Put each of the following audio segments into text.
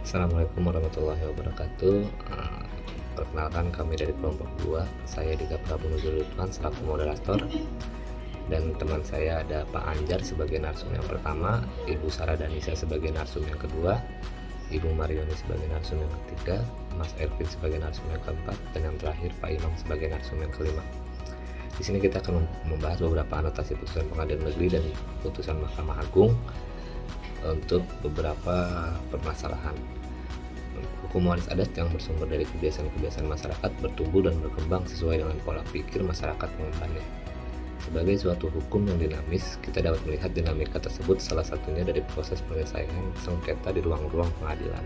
Assalamualaikum warahmatullahi wabarakatuh. Perkenalkan, kami dari kelompok 2. Saya Dika Prabu Nuzulutwan selaku moderator, dan teman saya ada Pak Anjar sebagai narsum yang pertama, Ibu Sarah Danisa sebagai narsum yang kedua, Ibu Marioni sebagai narsum yang ketiga, Mas Ervin sebagai narsum yang keempat, dan yang terakhir Pak Imam sebagai narsum yang kelima. Di sini kita akan membahas beberapa anotasi putusan Pengadilan Negeri dan putusan Mahkamah Agung untuk beberapa permasalahan. Hukum waris adat yang bersumber dari kebiasaan-kebiasaan masyarakat bertumbuh dan berkembang sesuai dengan pola pikir masyarakat pengembannya. Sebagai suatu hukum yang dinamis, kita dapat melihat dinamika tersebut salah satunya dari proses penyelesaian sengketa di ruang-ruang pengadilan.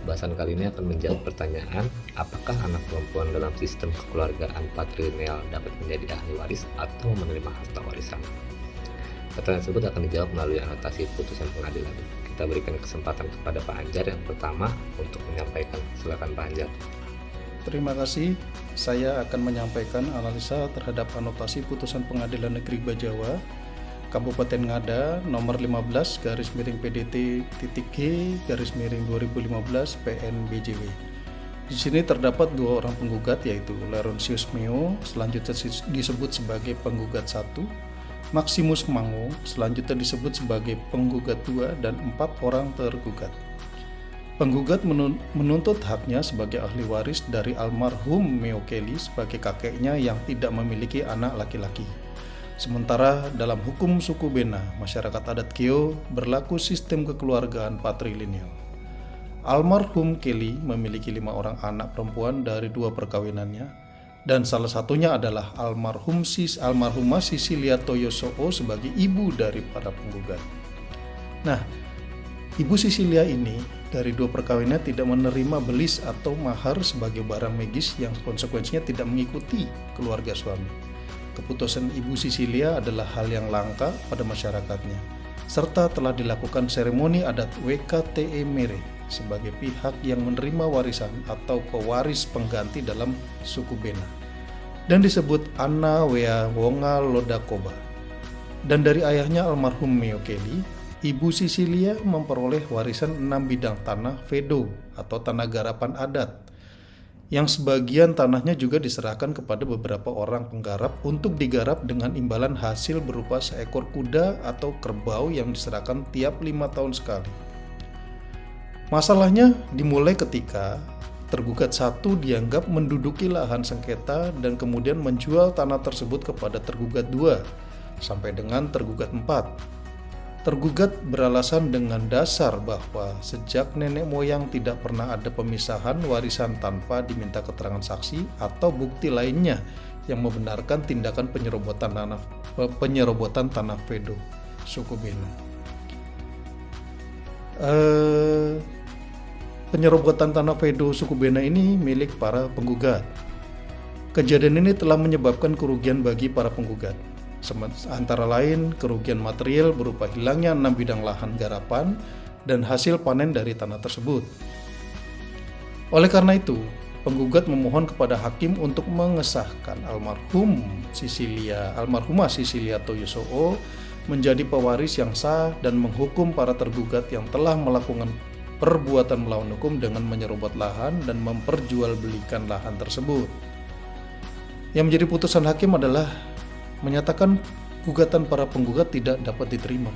Bahasan kali ini akan menjawab pertanyaan, apakah anak perempuan dalam sistem kekeluargaan patrilineal dapat menjadi ahli waris atau menerima harta warisan? Pertanyaan tersebut akan dijawab melalui anotasi putusan pengadilan. Kita berikan kesempatan kepada Pak Anjar yang pertama untuk menyampaikan. Silakan Pak Anjar. Terima kasih. Saya akan menyampaikan analisa terhadap anotasi putusan Pengadilan Negeri Bajawa, Kabupaten Ngada, nomor 15/PDT.G/2015 PN-BJW. Di sini terdapat dua orang penggugat, yaitu Laurentius Meo, selanjutnya disebut sebagai penggugat 1, Maximus Mango, selanjutnya disebut sebagai penggugat 2, dan 4 orang tergugat. Penggugat menuntut haknya sebagai ahli waris dari almarhum Meo Kelly sebagai kakeknya yang tidak memiliki anak laki-laki. Sementara dalam hukum suku Bena, masyarakat adat Keo berlaku sistem kekeluargaan patrilineal. Almarhum Kelly memiliki 5 orang anak perempuan dari 2 perkawinannya, dan salah satunya adalah almarhumah Sisilia Toyosoo sebagai ibu dari para penggugat. Nah, Ibu Sisilia ini dari 2 perkawinannya tidak menerima belis atau mahar sebagai barang magis yang konsekuensinya tidak mengikuti keluarga suami. Keputusan Ibu Sisilia adalah hal yang langka pada masyarakatnya, serta telah dilakukan seremoni adat WKTE Mere sebagai pihak yang menerima warisan atau pewaris pengganti dalam suku Bena, dan disebut Anna Wea Wonga Lodakoba. Dan dari ayahnya almarhum Meo Kelly, Ibu Sisilia memperoleh warisan 6 bidang tanah Vedo atau tanah garapan adat, yang sebagian tanahnya juga diserahkan kepada beberapa orang penggarap untuk digarap dengan imbalan hasil berupa seekor kuda atau kerbau yang diserahkan tiap 5 tahun sekali. Masalahnya dimulai ketika tergugat 1 dianggap menduduki lahan sengketa dan kemudian menjual tanah tersebut kepada tergugat 2 sampai dengan tergugat 4. Tergugat beralasan dengan dasar bahwa sejak nenek moyang tidak pernah ada pemisahan warisan tanpa diminta keterangan saksi atau bukti lainnya yang membenarkan tindakan penyerobotan tanah Vedo suku Bena. Penyerobotan tanah Vedo suku Bena ini milik para penggugat. Kejadian ini telah menyebabkan kerugian bagi para penggugat, antara lain kerugian material berupa hilangnya 6 bidang lahan garapan dan hasil panen dari tanah tersebut. Oleh karena itu, penggugat memohon kepada hakim untuk mengesahkan almarhumah Sisilia Toyosoo menjadi pewaris yang sah dan menghukum para tergugat yang telah melakukan perbuatan melawan hukum dengan menyerobot lahan dan memperjualbelikan lahan tersebut. Yang menjadi putusan hakim adalah menyatakan gugatan para penggugat tidak dapat diterima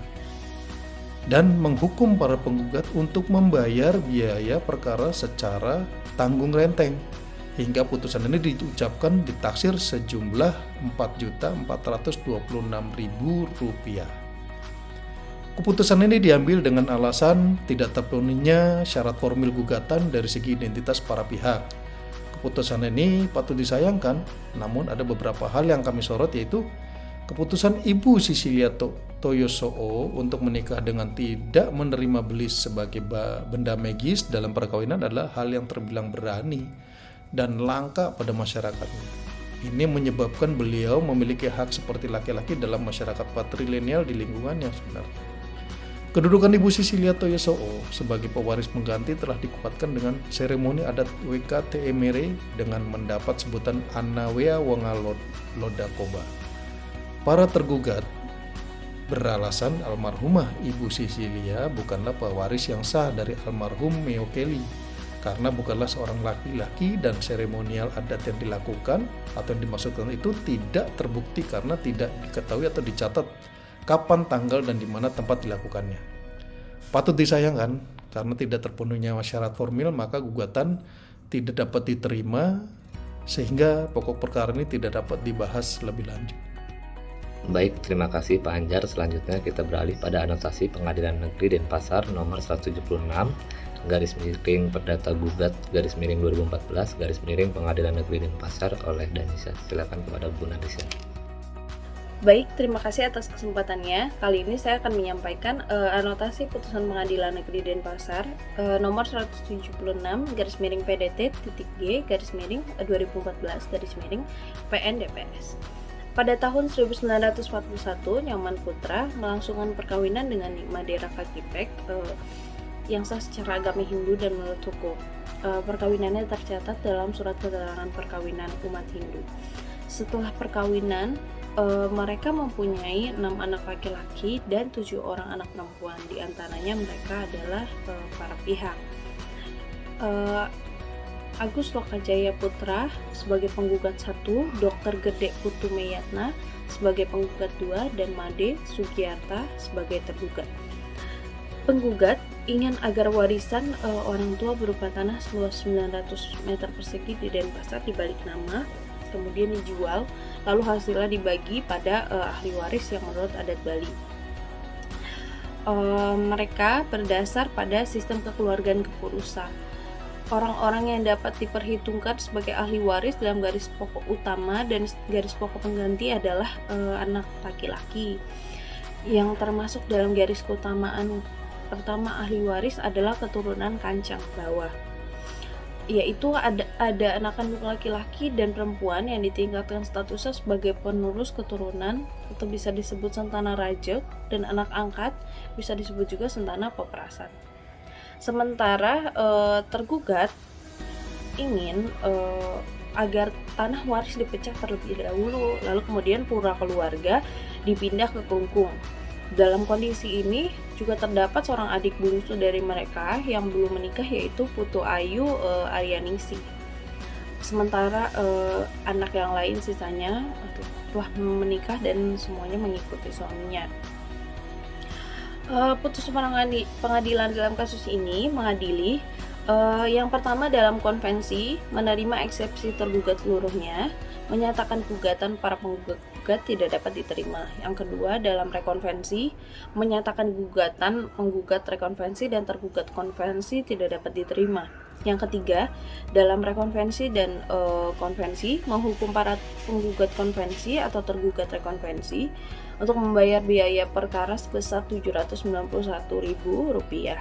dan menghukum para penggugat untuk membayar biaya perkara secara tanggung renteng, hingga putusan ini diucapkan ditaksir sejumlah Rp4.426.000. Keputusan ini diambil dengan alasan tidak terpenuhinya syarat formil gugatan dari segi identitas para pihak. Keputusan ini patut disayangkan, namun ada beberapa hal yang kami sorot, yaitu keputusan Ibu Sisilia Toyosoo untuk menikah dengan tidak menerima belis sebagai benda magis dalam perkawinan adalah hal yang terbilang berani dan langka pada masyarakatnya. Ini menyebabkan beliau memiliki hak seperti laki-laki dalam masyarakat patrilineal di lingkungan yang sebenarnya. Kedudukan Ibu Sisilia Toyosoo sebagai pewaris pengganti telah dikuatkan dengan seremoni adat WKTE Mere dengan mendapat sebutan Anna Wea Wonga Lodakoba. Para tergugat beralasan almarhumah Ibu Cecilia bukanlah pewaris yang sah dari almarhum Meo Kelly karena bukanlah seorang laki-laki dan seremonial adat yang dilakukan atau yang dimaksudkan itu tidak terbukti karena tidak diketahui atau dicatat kapan, tanggal, dan di mana tempat dilakukannya. Patut disayangkan karena tidak terpenuhnya syarat formil maka gugatan tidak dapat diterima sehingga pokok perkara ini tidak dapat dibahas lebih lanjut. Baik, terima kasih Pak Anjar. Selanjutnya kita beralih pada anotasi Pengadilan Negeri Denpasar nomor 176 garis miring Perdata Gugat garis miring 2014 garis miring Pengadilan Negeri Denpasar oleh Danisa. Silakan kepada Bu Nadisa. Baik, terima kasih atas kesempatannya. Kali ini saya akan menyampaikan anotasi putusan Pengadilan Negeri Denpasar nomor 176 garis miring PDT G garis miring 2014 garis miring PN DPS. Pada tahun 1941, Nyoman Putra melangsungkan perkawinan dengan Nikma Dera Kakipek yang sah secara agama Hindu dan menurut hukum. Perkawinannya tercatat dalam surat keterangan perkawinan umat Hindu. Setelah perkawinan, mereka mempunyai 6 anak laki-laki dan 7 orang anak perempuan. Di antaranya mereka adalah para pihak. Agus Lokajaya Putra sebagai penggugat 1, Dr. Gede Putu Meyatna sebagai penggugat 2, dan Made Sugiyarta sebagai tergugat. Penggugat ingin agar warisan orang tua berupa tanah seluas 900 meter persegi di Denpasar dibalik nama, kemudian dijual, lalu hasilnya dibagi pada ahli waris yang menurut adat Bali. Mereka berdasar pada sistem kekeluargaan kepurusan. Orang-orang yang dapat diperhitungkan sebagai ahli waris dalam garis pokok utama dan garis pokok pengganti adalah anak laki-laki. Yang termasuk dalam garis keutamaan pertama ahli waris adalah keturunan kancang bawah, yaitu ada anak kandung laki-laki dan perempuan yang ditingkatkan statusnya sebagai penerus keturunan atau bisa disebut sentana raja, dan anak angkat bisa disebut juga sentana peperasan. Sementara tergugat ingin agar tanah waris dipecah terlebih dahulu, lalu kemudian pura keluarga dipindah ke Kelungkung. Dalam kondisi ini juga terdapat seorang adik bungsu dari mereka yang belum menikah, yaitu Putu Ayu Aryaningsih. Sementara anak yang lain sisanya telah menikah dan semuanya mengikuti suaminya. Putusan pengadilan dalam kasus ini mengadili yang pertama dalam konvensi menerima eksepsi tergugat seluruhnya, menyatakan gugatan para penggugat tidak dapat diterima. Yang kedua dalam rekonvensi menyatakan gugatan penggugat rekonvensi dan tergugat konvensi tidak dapat diterima. Yang ketiga dalam rekonvensi dan konvensi menghukum para penggugat konvensi atau tergugat rekonvensi untuk membayar biaya perkara sebesar Rp791.000.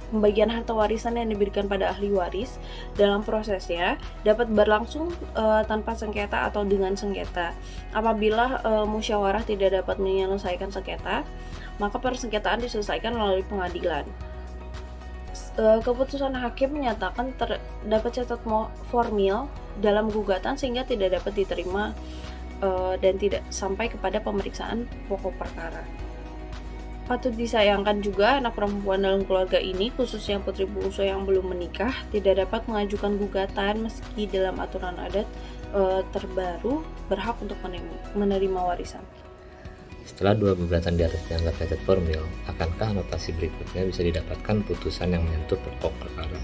Pembagian harta warisan yang diberikan pada ahli waris dalam prosesnya dapat berlangsung tanpa sengketa atau dengan sengketa. Apabila musyawarah tidak dapat menyelesaikan sengketa, maka persengketaan diselesaikan melalui pengadilan. Keputusan hakim menyatakan terdapat cacat formil dalam gugatan sehingga tidak dapat diterima dan tidak sampai kepada pemeriksaan pokok perkara. Patut disayangkan juga anak perempuan dalam keluarga ini, khususnya putri bungsu yang belum menikah, tidak dapat mengajukan gugatan meski dalam aturan adat terbaru berhak untuk menerima warisan. Setelah dua pemberatan di atas dianggap cacat formil, akankah anotasi berikutnya bisa didapatkan putusan yang menyentuh pokok perkara?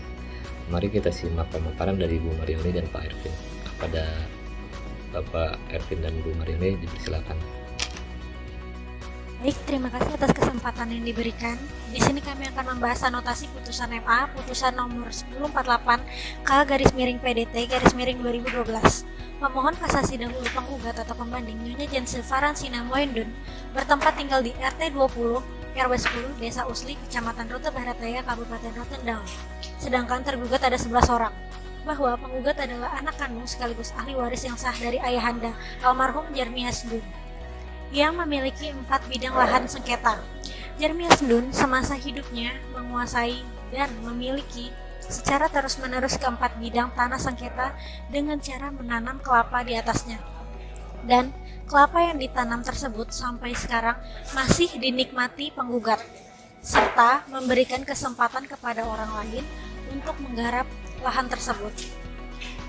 Mari kita simak pemaparan dari Bu Marioni dan Pak Ervin. Kepada Bapak Ervin dan Bu Marioni dipersilakan. Baik, terima kasih atas kesempatan yang diberikan. Di sini kami akan membahas anotasi putusan MA, putusan nomor 1048/PDT/2012. Pemohon kasasi dahulu penggugat atau pembanding Nyonya Jense Faransina Moindun bertempat tinggal di RT 20 RW 10 Desa Usli, Kecamatan Rute Barataya, Kabupaten Rotendao. Sedangkan tergugat ada 11 orang. Bahwa penggugat adalah anak kandung sekaligus ahli waris yang sah dari ayahanda almarhum Jermias Dun yang memiliki 4 bidang lahan sengketa. Jermias Dun semasa hidupnya menguasai dan memiliki secara terus-menerus ke-4 bidang tanah sengketa dengan cara menanam kelapa di atasnya. Dan kelapa yang ditanam tersebut sampai sekarang masih dinikmati penggugat, serta memberikan kesempatan kepada orang lain untuk menggarap lahan tersebut.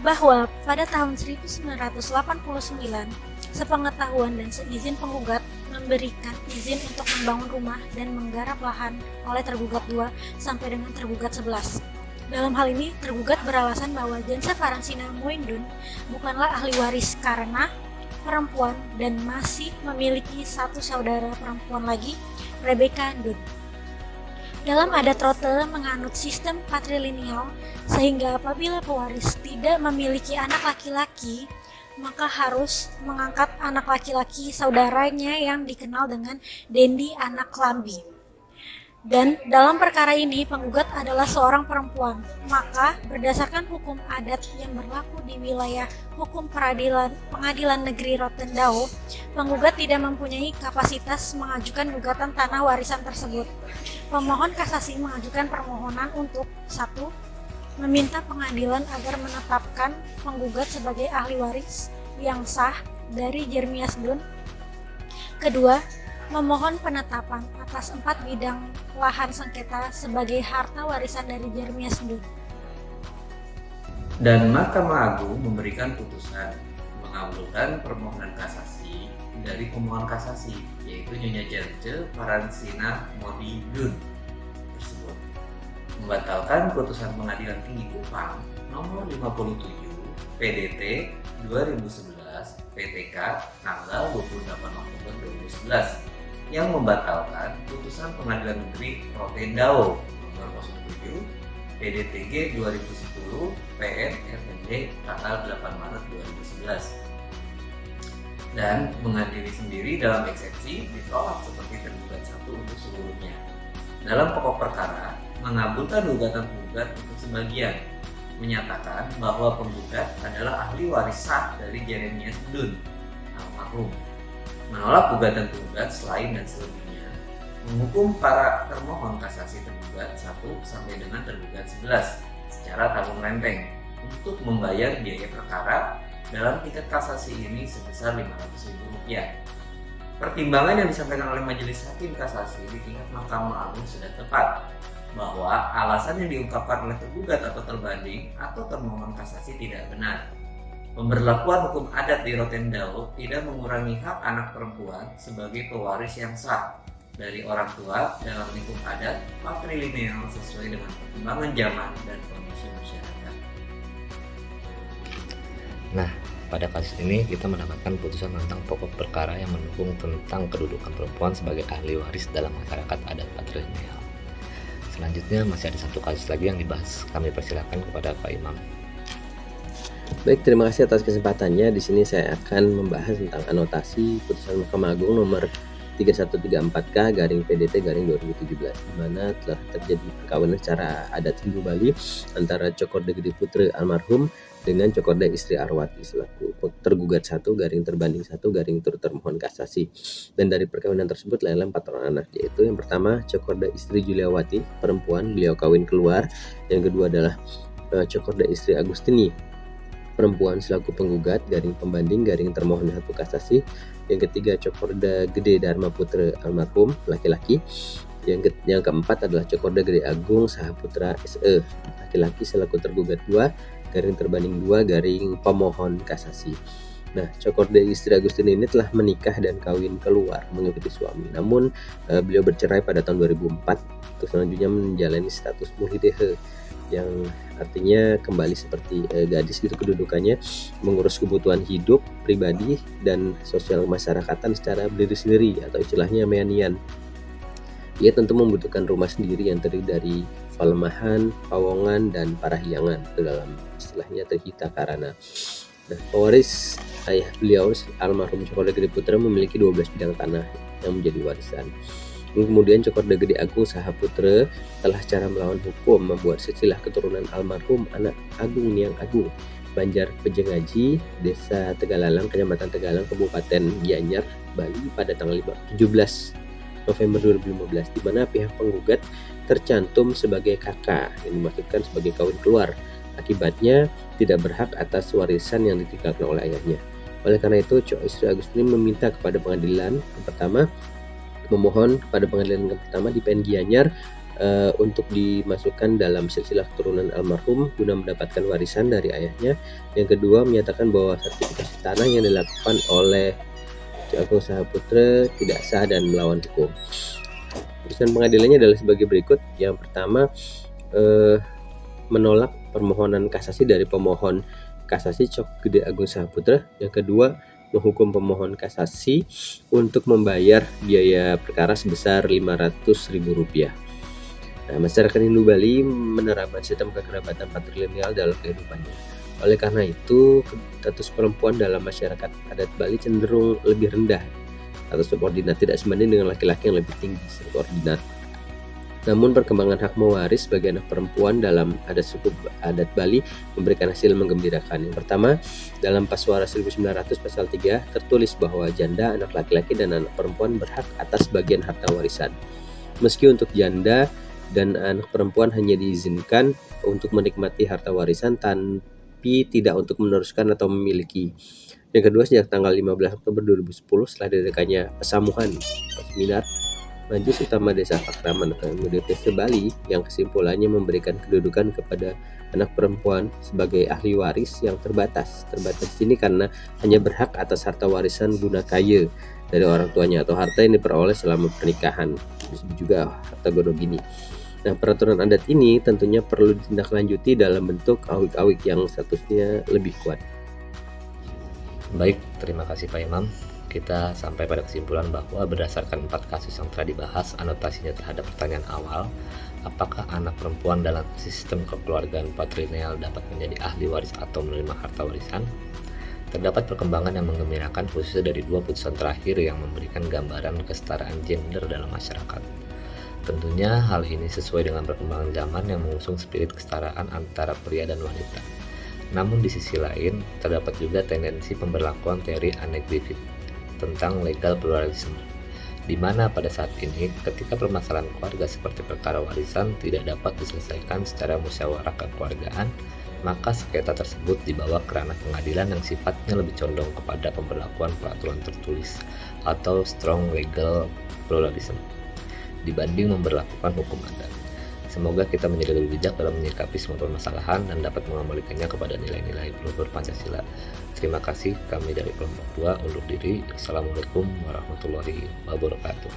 Bahwa pada tahun 1989, sepengetahuan dan seizin penggugat memberikan izin untuk membangun rumah dan menggarap lahan oleh tergugat 2 sampai dengan tergugat 11. Dalam hal ini, tergugat beralasan bahwa Janse Faransina Moindun bukanlah ahli waris karena perempuan dan masih memiliki satu saudara perempuan lagi, Rebecca Dun. Dalam adat Rote menganut sistem patrilineal, sehingga apabila pewaris tidak memiliki anak laki-laki, maka harus mengangkat anak laki-laki saudaranya yang dikenal dengan Dendi anak Lambi. Dan dalam perkara ini penggugat adalah seorang perempuan, maka berdasarkan hukum adat yang berlaku di wilayah hukum pengadilan negeri Rotendao, penggugat tidak mempunyai kapasitas mengajukan gugatan tanah warisan tersebut. Pemohon kasasi mengajukan permohonan untuk 1. Meminta pengadilan agar menetapkan penggugat sebagai ahli waris yang sah dari Jeremias Dun. Kedua, memohon penetapan atas 4 bidang lahan sengketa sebagai harta warisan dari Jeremias Dun. Dan Mahkamah Agung memberikan putusan mengabulkan permohonan kasasi dari pemohon kasasi, yaitu Nyonya Janse Faransina Moindun tersebut, membatalkan putusan Pengadilan Tinggi Kupang nomor 57 PDT 2011 PTK tanggal 28 Oktober 2011 yang membatalkan putusan Pengadilan Negeri Rotendao nomor 07 PDTG 2010 PN RMD tanggal 8 Maret 2011 dan mengadili sendiri dalam eksepsi ditolak seperti tergugat 1 untuk seluruhnya. Dalam pokok perkara mengabulkan gugatan penggugat untuk sebagian, menyatakan bahwa penggugat adalah ahli waris sah dari Jeremias Dun almarhum, menolak gugatan penggugat selain dan selebihnya, menghukum para termohon kasasi tergugat 1 sampai dengan tergugat 11 secara tanggung renteng untuk membayar biaya perkara dalam tingkat kasasi ini sebesar Rp500.000. Pertimbangan yang disampaikan oleh Majelis Hakim Kasasi di tingkat Mahkamah Agung sudah tepat, bahwa alasan yang diungkapkan oleh tergugat atau terbanding atau termohon kasasi tidak benar. Pemberlakuan hukum adat di Rotendao tidak mengurangi hak anak perempuan sebagai pewaris yang sah dari orang tua dalam lingkup adat patrilineal sesuai dengan perkembangan zaman dan kondisi masyarakat. Nah, pada kasus ini kita mendapatkan putusan tentang pokok perkara yang mendukung tentang kedudukan perempuan sebagai ahli waris dalam masyarakat adat patrilineal. Selanjutnya masih ada satu kasus lagi yang dibahas. Kami persilakan kepada Pak Imam. Baik, terima kasih atas kesempatannya. Di sini saya akan membahas tentang anotasi putusan Mahkamah Agung nomor 3134K/PDT/2017, di mana telah terjadi perkawinan secara adat Hindu Bali antara Cokorda Gede Putra almarhum dengan Cokorda istri Arwati selaku tergugat 1/terbanding 1/ termohon kasasi. Dan dari perkawinan tersebut lahirlah 4 orang anak, yaitu yang pertama Cokorda istri Juliawati perempuan, beliau kawin keluar. Yang kedua adalah Cokorda istri Agustini perempuan selaku penggugat (pembanding) termohon 1 kasasi. Yang ketiga Cokorda Gede Dharma Putra almarhum laki-laki. Yang keempat adalah Cokorda Gede Agung Sahaputra SE laki-laki selaku tergugat 2 (terbanding 2) pemohon kasasi. Nah, Cokorda istri Agustin ini telah menikah dan kawin keluar mengikuti suami. Namun beliau bercerai pada tahun 2004 untuk selanjutnya menjalani status mulidehe, yang artinya kembali seperti gadis gitu kedudukannya, mengurus kebutuhan hidup pribadi dan sosial masyarakatan secara berdiri sendiri atau istilahnya meanian. Ia tentu membutuhkan rumah sendiri yang terdiri dari palemahan, pawongan, dan parahyangan, itu dalam istilahnya terhita karana. Nah, pewaris ayah beliau almarhum Cokorda Gede Putra memiliki 12 bidang tanah yang menjadi warisan. Kemudian Cokorda Gede Agung Sahaputra telah secara melawan hukum membuat silsilah keturunan almarhum anak Agung Niang Agung Banjar Pejengaji, Desa Tegalalang, Kecamatan Tegalang, Kabupaten Gianyar, Bali pada tanggal 17 November 2015, di mana pihak penggugat tercantum sebagai kakak yang dimaksudkan sebagai kawin keluar. Akibatnya tidak berhak atas warisan yang ditinggalkan oleh ayahnya. Oleh karena itu, Cok Istri Agustini meminta kepada pengadilan yang pertama, memohon kepada pengadilan yang pertama di PN Gianyar untuk dimasukkan dalam silsilah keturunan almarhum guna mendapatkan warisan dari ayahnya. Yang kedua, menyatakan bahwa sertifikasi tanah yang dilakukan oleh Cok Agung Sahaputra tidak sah dan melawan hukum. Putusan pengadilannya adalah sebagai berikut. Yang pertama, menolak permohonan kasasi dari pemohon kasasi Cok Gede Agung Sahaputra. Yang kedua, menghukum pemohon kasasi untuk membayar biaya perkara sebesar Rp500.000. Nah, masyarakat Hindu Bali menerapkan sistem kekerabatan patrilineal dalam kehidupannya. Oleh karena itu, status perempuan dalam masyarakat adat Bali cenderung lebih rendah atau subordinat, tidak sebanding dengan laki-laki yang lebih tinggi subordinat. Namun perkembangan hak mewaris bagi anak perempuan dalam adat suku adat Bali memberikan hasil menggembirakan. Yang pertama, dalam Paswara 1900 pasal 3 tertulis bahwa janda, anak laki-laki dan anak perempuan berhak atas bagian harta warisan. Meski untuk janda dan anak perempuan hanya diizinkan untuk menikmati harta warisan tapi tidak untuk meneruskan atau memiliki. Yang kedua, sejak tanggal 15 Oktober 2010 setelah didirikannya Pesamuhan Seminar Majelis Utama Desa Pakraman atau MUDPS Bali yang kesimpulannya memberikan kedudukan kepada anak perempuan sebagai ahli waris yang terbatas. Terbatas di sini karena hanya berhak atas harta warisan guna kaya dari orang tuanya atau harta yang diperoleh selama pernikahan, disebut juga harta godogini. Nah, peraturan adat ini tentunya perlu ditindaklanjuti dalam bentuk awik-awik yang statusnya lebih kuat. Baik, terima kasih Pak Imam. Kita sampai pada kesimpulan bahwa berdasarkan 4 kasus yang telah dibahas, anotasinya terhadap pertanyaan awal, apakah anak perempuan dalam sistem kekeluargaan patrilineal dapat menjadi ahli waris atau menerima harta warisan? Terdapat perkembangan yang menggembirakan khususnya dari 2 putusan terakhir yang memberikan gambaran kesetaraan gender dalam masyarakat. Tentunya hal ini sesuai dengan perkembangan zaman yang mengusung spirit kesetaraan antara pria dan wanita. Namun di sisi lain, terdapat juga tendensi pemberlakuan teori Anne Griffith tentang legal pluralisme, di mana pada saat ini ketika permasalahan keluarga seperti perkara warisan tidak dapat diselesaikan secara musyawarah kekeluargaan, maka sengketa tersebut dibawa ke ranah pengadilan yang sifatnya lebih condong kepada pemberlakuan peraturan tertulis atau strong legal pluralism dibanding memberlakukan hukum adat. Semoga kita menjadi lebih bijak dalam menyikapi semua permasalahan dan dapat mengembalikannya kepada nilai-nilai luhur Pancasila. Terima kasih, kami dari kelompok 2 undur diri. Assalamualaikum warahmatullahi wabarakatuh.